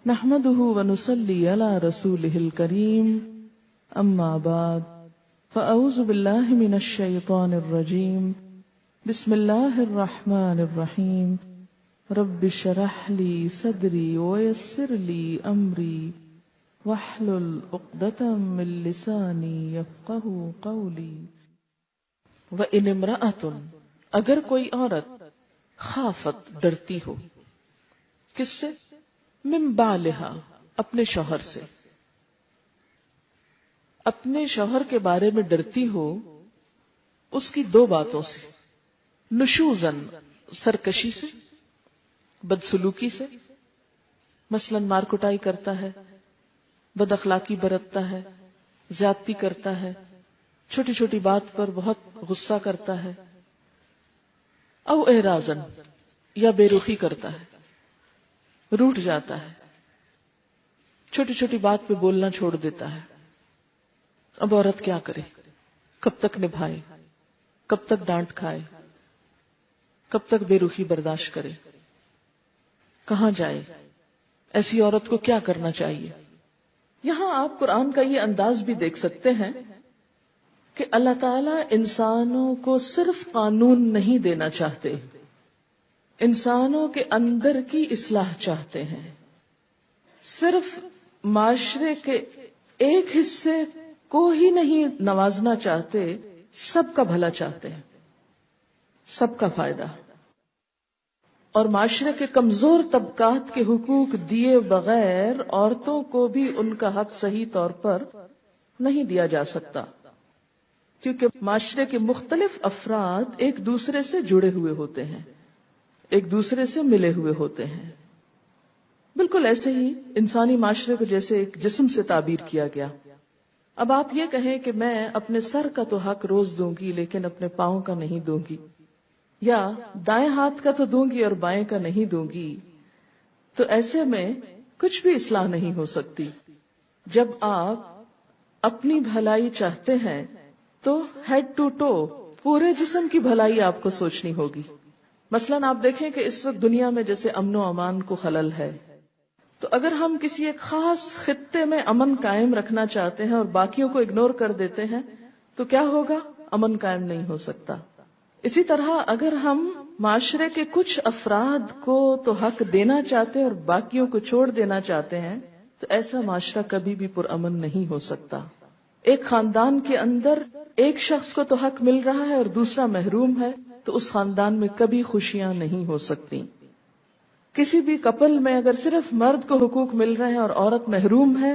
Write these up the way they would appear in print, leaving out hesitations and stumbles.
نحمده ونصلي على رسوله الكريم اما بعد فاعوذ بالله من الشيطان الرجيم بسم الله الرحمن الرحيم رب اشرح لي صدري ويسر لي امري واحلل عقدة من لساني يفقهوا قولي وان امرأة اگر کوئی عورت خافت ڈرتی ہو، کس سے؟ من بالہا اپنے شوہر سے، اپنے شوہر کے بارے میں ڈرتی ہو اس کی دو باتوں سے، نشوزن سرکشی سے، بدسلوکی سے، مثلا مار کٹائی کرتا ہے، بد اخلاقی برتتا ہے، زیادتی کرتا ہے، چھوٹی چھوٹی بات پر بہت غصہ کرتا ہے، او اعراضن یا بے رخی کرتا ہے، روٹھ جاتا ہے، چھوٹی چھوٹی بات پہ بولنا چھوڑ دیتا ہے۔ اب عورت کیا کرے؟ کب تک نبھائے؟ کب تک ڈانٹ کھائے؟ کب تک بے رخی برداشت کرے؟ کہاں جائے؟ ایسی عورت کو کیا کرنا چاہیے؟ یہاں آپ قرآن کا یہ انداز بھی دیکھ سکتے ہیں کہ اللہ تعالیٰ انسانوں کو صرف قانون نہیں دینا چاہتے، انسانوں کے اندر کی اصلاح چاہتے ہیں۔ صرف معاشرے کے ایک حصے کو ہی نہیں نوازنا چاہتے، سب کا بھلا چاہتے ہیں، سب کا فائدہ، اور معاشرے کے کمزور طبقات کے حقوق دیے بغیر عورتوں کو بھی ان کا حق صحیح طور پر نہیں دیا جا سکتا، کیونکہ معاشرے کے مختلف افراد ایک دوسرے سے جڑے ہوئے ہوتے ہیں، ایک دوسرے سے ملے ہوئے ہوتے ہیں۔ بالکل ایسے ہی انسانی معاشرے کو جیسے ایک جسم سے تعبیر کیا گیا۔ اب آپ یہ کہیں کہ میں اپنے سر کا تو حق روز دوں گی لیکن اپنے پاؤں کا نہیں دوں گی، یا دائیں ہاتھ کا تو دوں گی اور بائیں کا نہیں دوں گی، تو ایسے میں کچھ بھی اصلاح نہیں ہو سکتی۔ جب آپ اپنی بھلائی چاہتے ہیں تو ہیڈ ٹو ٹو پورے جسم کی بھلائی آپ کو سوچنی ہوگی۔ مثلاً آپ دیکھیں کہ اس وقت دنیا میں جیسے امن و امان کو خلل ہے، تو اگر ہم کسی ایک خاص خطے میں امن قائم رکھنا چاہتے ہیں اور باقیوں کو اگنور کر دیتے ہیں تو کیا ہوگا؟ امن قائم نہیں ہو سکتا۔ اسی طرح اگر ہم معاشرے کے کچھ افراد کو تو حق دینا چاہتے ہیں اور باقیوں کو چھوڑ دینا چاہتے ہیں تو ایسا معاشرہ کبھی بھی پرامن نہیں ہو سکتا۔ ایک خاندان کے اندر ایک شخص کو تو حق مل رہا ہے اور دوسرا محروم ہے تو اس خاندان میں کبھی خوشیاں نہیں ہو سکتی۔ کسی بھی کپل میں اگر صرف مرد کو حقوق مل رہے ہیں اور عورت محروم ہے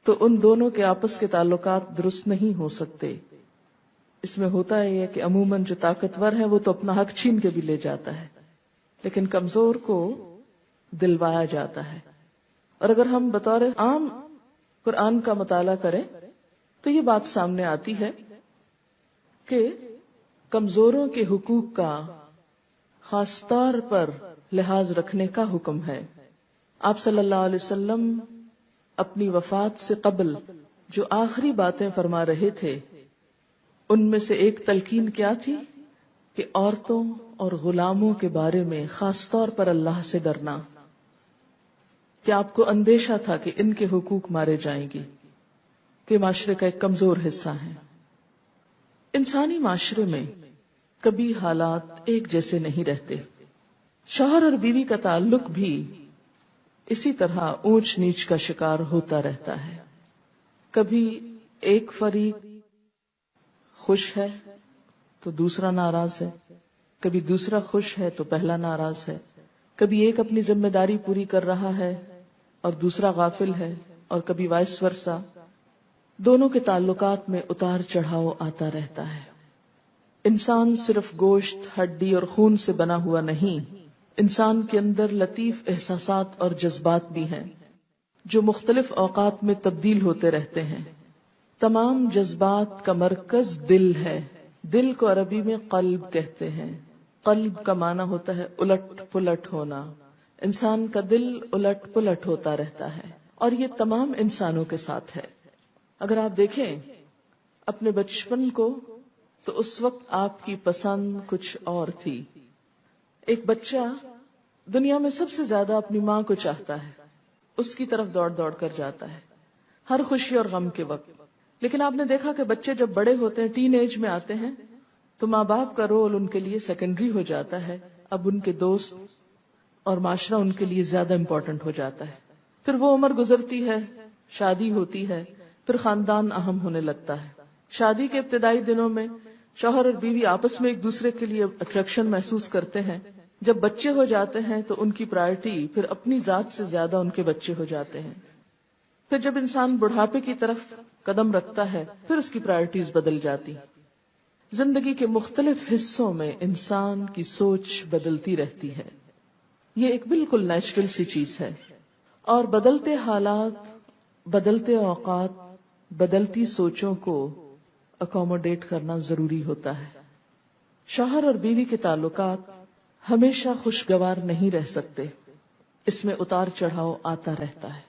تو ان دونوں کے آپس کے تعلقات درست نہیں ہو سکتے۔ اس میں ہوتا ہے کہ عموماً جو طاقتور ہے وہ تو اپنا حق چھین کے بھی لے جاتا ہے، لیکن کمزور کو دلوایا جاتا ہے۔ اور اگر ہم بطور عام قرآن کا مطالعہ کریں تو یہ بات سامنے آتی ہے کہ کمزوروں کے حقوق کا خاص طور پر لحاظ رکھنے کا حکم ہے۔ آپ صلی اللہ علیہ وسلم اپنی وفات سے قبل جو آخری باتیں فرما رہے تھے ان میں سے ایک تلقین کیا تھی کہ عورتوں اور غلاموں کے بارے میں خاص طور پر اللہ سے ڈرنا، کہ آپ کو اندیشہ تھا کہ ان کے حقوق مارے جائیں گے، کہ معاشرے کا ایک کمزور حصہ ہے۔ انسانی معاشرے میں کبھی حالات ایک جیسے نہیں رہتے، شوہر اور بیوی کا تعلق بھی اسی طرح اونچ نیچ کا شکار ہوتا رہتا ہے۔ کبھی ایک فریق خوش ہے تو دوسرا ناراض ہے، کبھی دوسرا خوش ہے تو پہلا ناراض ہے، کبھی ایک اپنی ذمہ داری پوری کر رہا ہے اور دوسرا غافل ہے، اور کبھی وائس ورثہ۔ دونوں کے تعلقات میں اتار چڑھاؤ آتا رہتا ہے۔ انسان صرف گوشت، ہڈی اور خون سے بنا ہوا نہیں، انسان کے اندر لطیف احساسات اور جذبات بھی ہیں جو مختلف اوقات میں تبدیل ہوتے رہتے ہیں۔ تمام جذبات کا مرکز دل ہے۔ دل کو عربی میں قلب کہتے ہیں۔ قلب کا معنی ہوتا ہے الٹ پلٹ ہونا۔ انسان کا دل الٹ پلٹ ہوتا رہتا ہے، اور یہ تمام انسانوں کے ساتھ ہے۔ اگر آپ دیکھیں اپنے بچپن کو تو اس وقت آپ کی پسند کچھ اور تھی۔ ایک بچہ دنیا میں سب سے زیادہ اپنی ماں کو چاہتا ہے، اس کی طرف دوڑ دوڑ کر جاتا ہے ہر خوشی اور غم کے وقت. لیکن آپ نے دیکھا کہ بچے جب بڑے ہوتے ہیں، ٹین ایج میں آتے ہیں، تو ماں باپ کا رول ان کے لیے سیکنڈری ہو جاتا ہے. اب ان کے دوست اور معاشرہ ان کے لیے زیادہ امپورٹنٹ ہو جاتا ہے. پھر وہ عمر گزرتی ہے، شادی ہوتی ہے، پھر خاندان اہم ہونے لگتا ہے. شادی کے ابتدائی دنوں میں شوہر اور بیوی آپس میں ایک دوسرے کے لیے اٹریکشن محسوس کرتے ہیں. جب بچے ہو جاتے ہیں تو ان کی پرائرٹی پھر اپنی ذات سے زیادہ ان کے بچے ہو جاتے ہیں. پھر جب انسان بڑھاپے کی طرف قدم رکھتا ہے پھر اس کی پرائرٹیز بدل جاتی. زندگی کے مختلف حصوں میں انسان کی سوچ بدلتی رہتی ہے. یہ ایک بالکل نیچرل سی چیز ہے، اور بدلتے حالات، بدلتے اوقات، بدلتی سوچوں کو اکوموڈیٹ کرنا ضروری ہوتا ہے. شوہر اور بیوی کے تعلقات ہمیشہ خوشگوار نہیں رہ سکتے، اس میں اتار چڑھاؤ آتا رہتا ہے.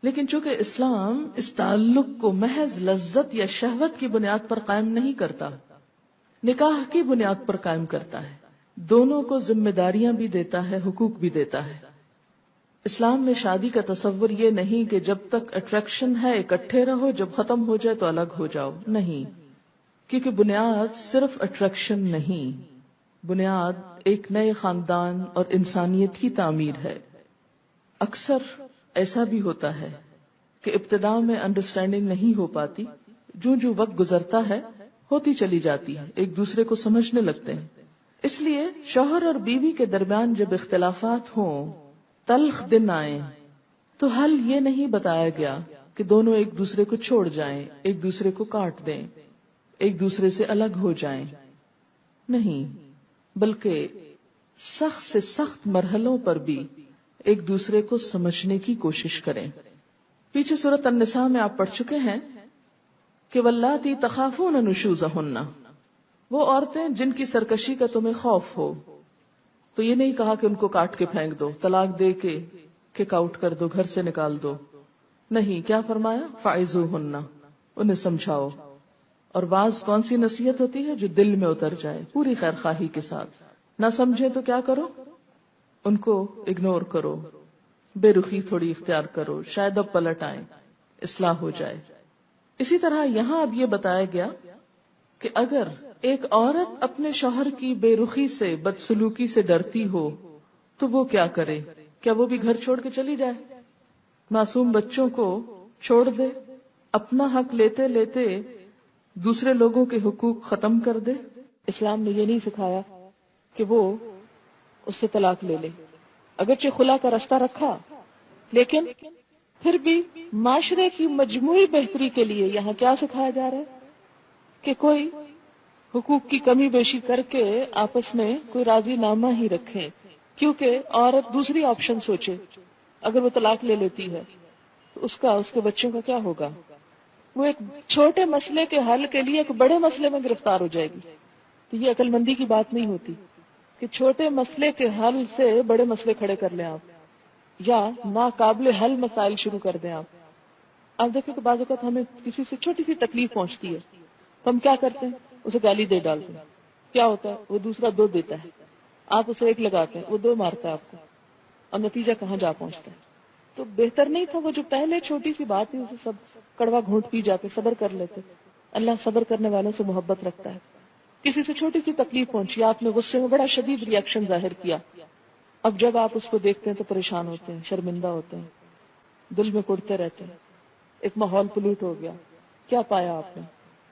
لیکن چونکہ اسلام اس تعلق کو محض لذت یا شہوت کی بنیاد پر قائم نہیں کرتا، نکاح کی بنیاد پر قائم کرتا ہے. دونوں کو ذمہ داریاں بھی دیتا ہے، حقوق بھی دیتا ہے. اسلام میں شادی کا تصور یہ نہیں کہ جب تک اٹریکشن ہے اکٹھے رہو، جب ختم ہو جائے تو الگ ہو جاؤ. نہیں، کیونکہ بنیاد صرف اٹریکشن نہیں، بنیاد ایک نئے خاندان اور انسانیت کی تعمیر ہے. اکثر ایسا بھی ہوتا ہے کہ ابتدا میں انڈرسٹینڈنگ نہیں ہو پاتی، جو وقت گزرتا ہے ہوتی چلی جاتی ہے، ایک دوسرے کو سمجھنے لگتے ہیں. اس لیے شوہر اور بیوی کے درمیان جب اختلافات ہوں، تلخ دن آئیں، تو حل یہ نہیں بتایا گیا کہ دونوں ایک دوسرے کو چھوڑ جائیں، ایک دوسرے کو کاٹ دیں، ایک دوسرے سے الگ ہو جائیں. نہیں، بلکہ سخت سے سخت مرحلوں پر بھی ایک دوسرے کو سمجھنے کی کوشش کریں. پیچھے سورۃ النساء میں آپ پڑھ چکے ہیں کہ واللاتی تخافون نشوزہن، وہ عورتیں جن کی سرکشی کا تمہیں خوف ہو. تو یہ نہیں کہا کہ ان کو کاٹ کے پھینک دو، طلاق دے کے کک آؤٹ کر دو، گھر سے نکال دو. نہیں، کیا فرمایا؟ فعظوہن، انہیں سمجھاؤ. اور بعض کون سی نصیحت ہوتی ہے؟ جو دل میں اتر جائے پوری خیر خواہی کے ساتھ. نہ سمجھے تو کیا کرو؟ ان کو اگنور کرو، بے رخی تھوڑی اختیار کرو، شاید اب پلٹ آئیں، اصلاح ہو جائے. اسی طرح یہاں اب یہ بتایا گیا کہ اگر ایک عورت اپنے شوہر کی بے رخی سے، بدسلوکی سے ڈرتی ہو تو وہ کیا کرے؟ کیا وہ بھی گھر چھوڑ کے چلی جائے، معصوم بچوں کو چھوڑ دے، اپنا حق لیتے لیتے دوسرے لوگوں کے حقوق ختم کر دے؟ اسلام نے یہ نہیں سکھایا کہ وہ اس سے طلاق لے لے. اگرچہ خلا کا راستہ رکھا، لیکن پھر بھی معاشرے کی مجموعی بہتری کے لیے یہاں کیا سکھایا جا رہا ہے کہ کوئی حقوق کی کمی بیشی کر کے آپس میں کوئی راضی نامہ ہی رکھیں. کیونکہ عورت دوسری آپشن سوچے، اگر وہ طلاق لے لیتی ہے تو اس کے بچوں کا کیا ہوگا؟ وہ ایک چھوٹے مسئلے کے حل کے لیے ایک بڑے مسئلے میں گرفتار ہو جائے گی. تو یہ عقل مندی کی بات نہیں ہوتی کہ چھوٹے مسئلے کے حل سے بڑے مسئلے کھڑے کر لیں آپ، یا ناقابل حل مسائل شروع کر دیں آپ. آپ دیکھیں کہ بعض اوقات ہمیں کسی سے چھوٹی سی تکلیف پہنچتی ہے تو ہم کیا کرتے ہیں؟ اسے گالی دے ڈالتے ہیں. کیا ہوتا ہے؟ وہ دوسرا 2 دیتا ہے، آپ اسے 1 لگاتے ہیں، وہ 2 مارتا ہے آپ کو، اور نتیجہ کہاں جا پہنچتا ہے. تو بہتر نہیں تھا وہ جو پہلے چھوٹی سی بات تھی اسے سب کڑوا گھونٹ پی جاتے، صبر کر لیتے. اللہ صبر کرنے والوں سے محبت رکھتا ہے. کسی سے چھوٹی سی تکلیف پہنچی، آپ نے غصے میں بڑا شدید ری ایکشن ظاہر کیا، اب جب آپ اس کو دیکھتے ہیں تو پریشان ہوتے ہیں، شرمندہ ہوتے ہیں، دل میں کڑتے رہتے ہیں، ایک ماحول پلوٹ ہو گیا. کیا پایا آپ نے؟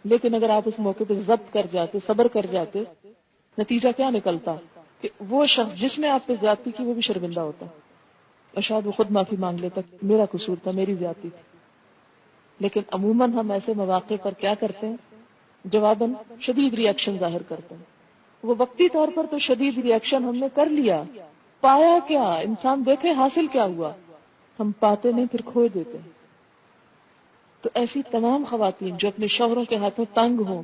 لیکن اگر آپ اس موقع پہ ضبط کر جاتے، صبر کر جاتے، نتیجہ کیا نکلتا کہ وہ شخص جس نے آپ پہ زیادتی کی وہ بھی شرمندہ ہوتا، اور شاید وہ خود معافی مانگ لیتا، میرا قصور تھا، میری زیادتی تھی. لیکن عموماً ہم ایسے مواقع پر کیا کرتے ہیں؟ جواباً شدید ری ایکشن ظاہر کرتے ہیں. وہ وقتی طور پر تو شدید ری ایکشن ہم نے کر لیا، پایا کیا؟ انسان دیکھے حاصل کیا ہوا؟ ہم پاتے نہیں، پھر کھو دیتے ہیں. تو ایسی تمام خواتین جو اپنے شوہروں کے ہاتھوں تنگ ہوں،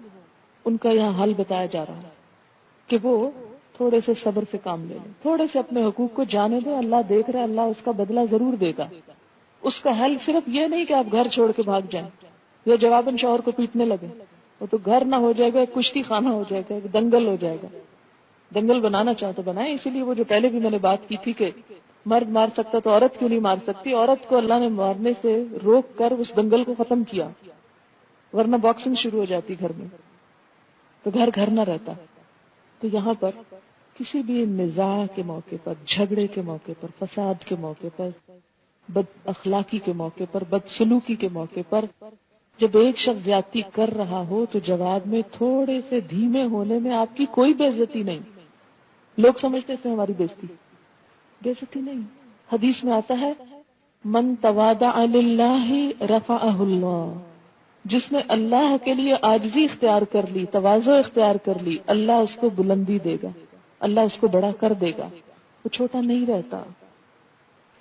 ان کا یہاں حل بتایا جا رہا ہے کہ وہ تھوڑے سے صبر سے کام لے لیں، تھوڑے سے اپنے حقوق کو جانے دیں. اللہ دیکھ رہا ہے، اللہ اس کا بدلہ ضرور دے گا. اس کا حل صرف یہ نہیں کہ آپ گھر چھوڑ کے بھاگ جائیں یا جواباً شوہر کو پیٹنے لگے. وہ تو گھر نہ ہو جائے گا، ایک کشتی خانہ ہو جائے گا، ایک دنگل ہو جائے گا. دنگل بنانا چاہو تو بنائیں. اسی لیے وہ جو پہلے بھی میں نے بات کی تھی کہ مرد مار سکتا تو عورت کیوں نہیں مار سکتی؟ عورت کو اللہ نے مارنے سے روک کر اس دنگل کو ختم کیا، ورنہ باکسنگ شروع ہو جاتی گھر میں تو گھر گھر نہ رہتا۔ تو یہاں پر کسی بھی نزاع کے موقع پر، جھگڑے کے موقع پر، فساد کے موقع پر، بد اخلاقی کے موقع پر، بد سلوکی کے موقع پر جب ایک شخص زیادتی کر رہا ہو تو جواب میں تھوڑے سے دھیمے ہونے میں آپ کی کوئی بے عزتی نہیں۔ لوگ سمجھتے تھے ہماری بے عزتی نہیں۔ حدیث میں آتا ہے من تواضع للہ رفعہ اللہ، جس نے اللہ کے لیے عاجزی اختیار کر لی، تواضع اختیار کر لی، اللہ اس کو بلندی دے گا، اللہ اس کو بڑا کر دے گا، وہ چھوٹا نہیں رہتا۔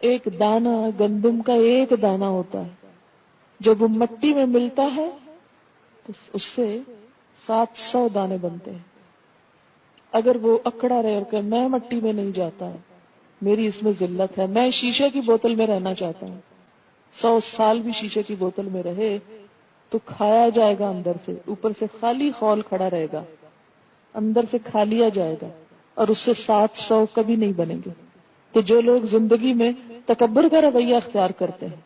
ایک دانہ گندم کا ایک دانہ ہوتا ہے، جب وہ مٹی میں ملتا ہے تو اس سے 700 دانے بنتے ہیں۔ اگر وہ اکڑا رہے اور کہ میں مٹی میں نہیں جاتا، میری اس میں ذلت ہے، میں شیشے کی بوتل میں رہنا چاہتا ہوں، 100 سال بھی شیشے کی بوتل میں رہے تو کھایا جائے گا اندر سے، اوپر سے خالی خول کھڑا رہے گا، اندر سے کھا لیا جائے گا، اور اس سے 700 کبھی نہیں بنیں گے۔ تو جو لوگ زندگی میں تکبر کا رویہ اختیار کرتے ہیں،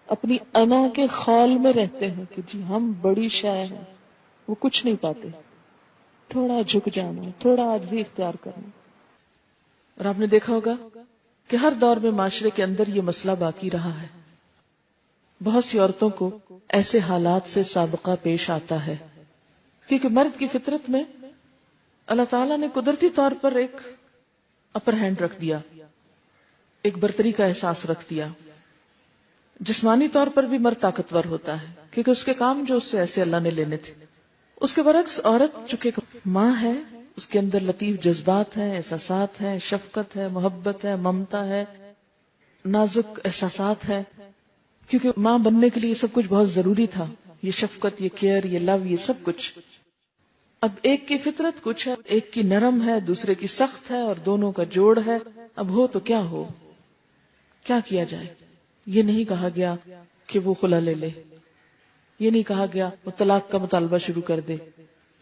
اپنی انا کے خول میں رہتے ہیں کہ جی ہم بڑی شے ہیں، وہ کچھ نہیں پاتے۔ تھوڑا جھک جانا، تھوڑا عاجزی اختیار کرنا۔ اور آپ نے دیکھا ہوگا کہ ہر دور میں معاشرے کے اندر یہ مسئلہ باقی رہا ہے، بہت سی عورتوں کو ایسے حالات سے سابقہ پیش آتا ہے کیونکہ مرد کی فطرت میں اللہ تعالیٰ نے قدرتی طور پر ایک اپر ہینڈ رکھ دیا، ایک برتری کا احساس رکھ دیا۔ جسمانی طور پر بھی مرد طاقتور ہوتا ہے کیونکہ اس کے کام جو اس سے ایسے اللہ نے لینے تھے۔ اس کے برعکس عورت چونکہ ماں ہے، اس کے اندر لطیف جذبات ہیں، احساسات ہیں، شفقت ہے، محبت ہے، ممتا ہے، نازک احساسات ہے، کیونکہ ماں بننے کے لیے سب کچھ بہت ضروری تھا، یہ شفقت، یہ کیئر، یہ لو، یہ سب کچھ۔ اب ایک کی فطرت کچھ ہے، ایک کی نرم ہے، دوسرے کی سخت ہے، اور دونوں کا جوڑ ہے۔ اب ہو تو کیا ہو، کیا کیا جائے؟ یہ نہیں کہا گیا کہ وہ خلا لے لے، یہ نہیں کہا گیا وہ طلاق کا مطالبہ شروع کر دے،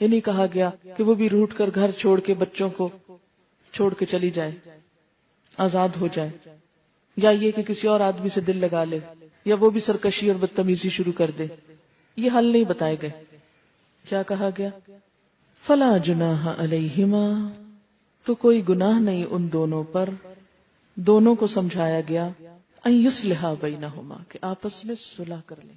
یہ نہیں کہا گیا کہ وہ بھی روٹ کر گھر چھوڑ کے بچوں کو چھوڑ کے چلی جائے، آزاد ہو جائے، یا یہ کہ کسی اور آدمی سے دل لگا لے، یا وہ بھی سرکشی اور بدتمیزی شروع کر دے۔ یہ حل نہیں بتائے گئے۔ کیا کہا گیا؟ فلا جناح علیہما، تو کوئی گناہ نہیں ان دونوں پر، دونوں کو سمجھایا گیا ان یصلحا بینہما، کہ آپس میں صلح کر لیں۔